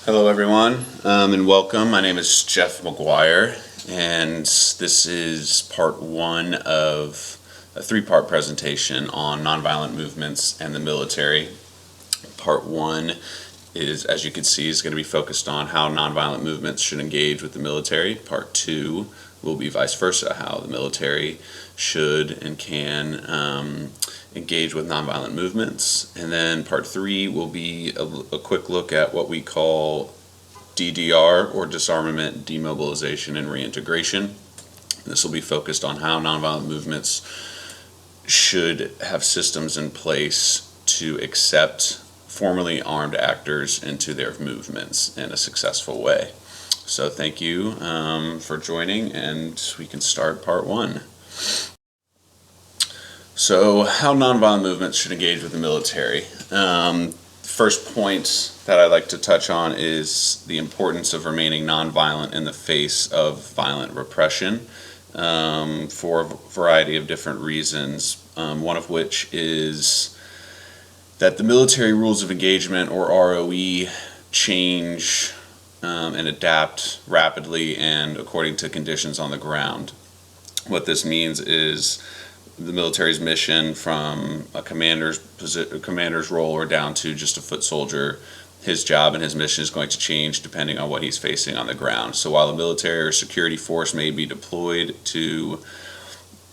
Hello everyone, and welcome. My name is Jeff McGuire, and this is part one of a three-part presentation on nonviolent movements and the military. Part one is, as you can see, is going to be focused on how nonviolent movements should engage with the military. Part two will be vice versa, how the military should and can engage with nonviolent movements. And then part three will be a quick look at what we call DDR, or disarmament, demobilization, and reintegration. This will be focused on how nonviolent movements should have systems in place to accept formerly armed actors into their movements in a successful way. So thank you for joining, and we can start part one. So how nonviolent movements should engage with the military. First point that I'd like to touch on is the importance of remaining nonviolent in the face of violent repression for a variety of different reasons, one of which is that the military rules of engagement, or ROE, change and adapt rapidly and according to conditions on the ground. What this means is the military's mission, from a commander's role or down to just a foot soldier, his job and his mission is going to change depending on what he's facing on the ground. So while the military or security force may be deployed to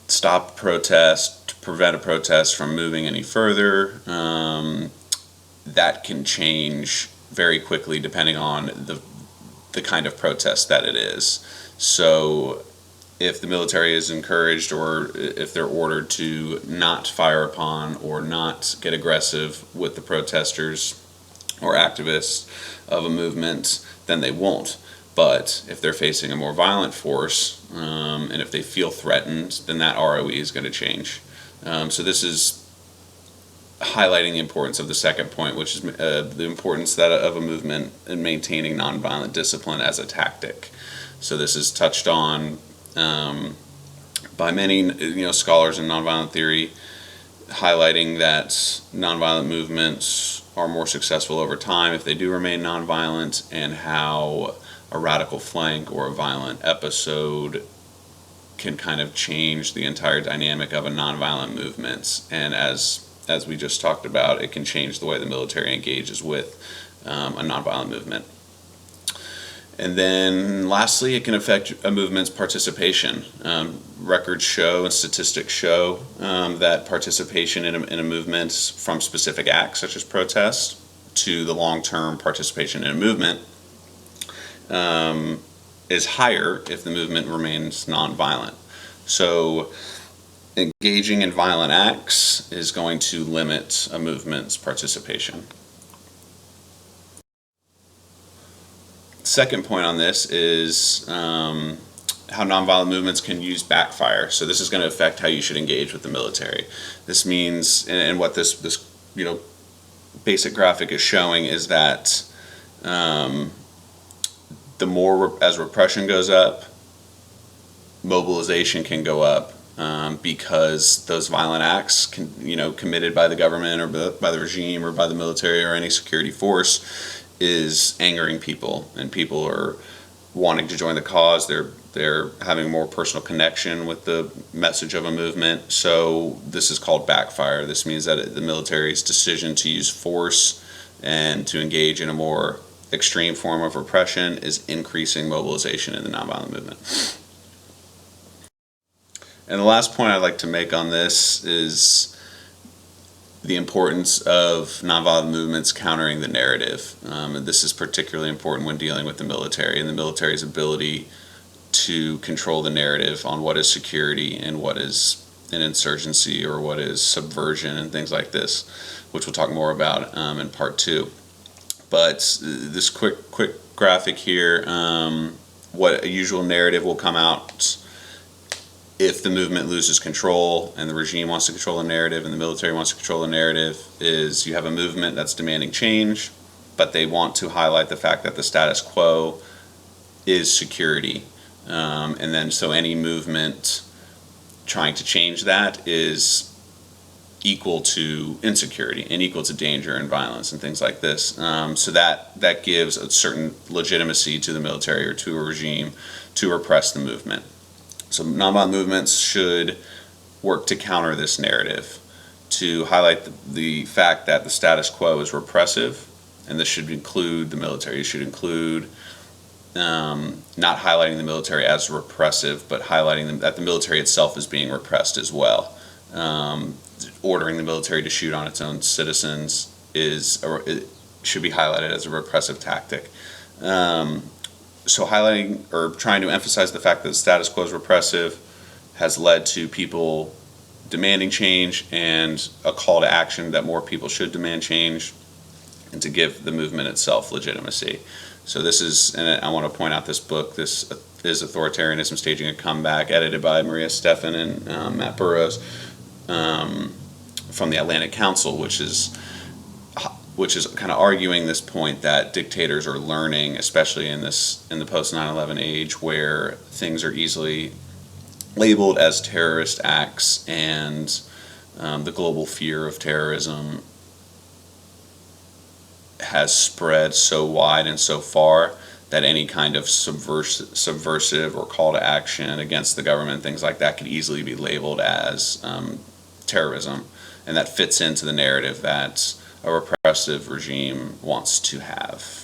stop protest, to prevent a protest from moving any further, that can change very quickly depending on the kind of protest that it is. So if the military is encouraged, or if they're ordered to not fire upon or not get aggressive with the protesters or activists of a movement, then they won't. But if they're facing a more violent force, and if they feel threatened, then that ROE is going to change. So this is highlighting the importance of the second point, which is the importance of a movement in maintaining nonviolent discipline as a tactic. So this is touched on by many scholars in nonviolent theory, highlighting that nonviolent movements are more successful over time if they do remain nonviolent, and how a radical flank or a violent episode can kind of change the entire dynamic of a nonviolent movement. And as we just talked about, it can change the way the military engages with a nonviolent movement. And then lastly, it can affect a movement's participation. Records show and statistics show that participation in a movement, from specific acts such as protest to the long-term participation in a movement, is higher if the movement remains nonviolent. So engaging in violent acts is going to limit a movement's participation. Second point on this is how nonviolent movements can use backfire. So this is going to affect how you should engage with the military. This means, and what this basic graphic is showing, is that the more as repression goes up, mobilization can go up, because those violent acts committed by the government or by the regime or by the military or any security force is angering people, and people are wanting to join the cause. They're having more personal connection with the message of a movement. So this is called backfire. This means that the military's decision to use force and to engage in a more extreme form of repression is increasing mobilization in the nonviolent movement. And the last point I'd like to make on this is the importance of nonviolent movements countering the narrative. And this is particularly important when dealing with the military and the military's ability to control the narrative on what is security and what is an insurgency or what is subversion and things like this, which we'll talk more about in part two. But this quick graphic here, what a usual narrative will come out if the movement loses control and the regime wants to control the narrative and the military wants to control the narrative, is you have a movement that's demanding change, but they want to highlight the fact that the status quo is security. And then so any movement trying to change that is equal to insecurity and equal to danger and violence and things like this. So that gives a certain legitimacy to the military or to a regime to repress the movement. So nonviolent movements should work to counter this narrative, to highlight the fact that the status quo is repressive, and this should include the military. It should include not highlighting the military as repressive, but highlighting that the military itself is being repressed as well. Ordering the military to shoot on its own citizens it should be highlighted as a repressive tactic. So highlighting or trying to emphasize the fact that the status quo is repressive has led to people demanding change and a call to action that more people should demand change, and to give the movement itself legitimacy. So this is, and I want to point out this book, this is Authoritarianism Staging a Comeback, edited by Maria Stephan and Matt Burrows, from the Atlantic Council, which is kind of arguing this point that dictators are learning, especially in the post 9/11 age, where things are easily labeled as terrorist acts, and the global fear of terrorism has spread so wide and so far that any kind of subversive or call to action against the government, things like that, could easily be labeled as terrorism, and that fits into the narrative that a repressive regime wants to have.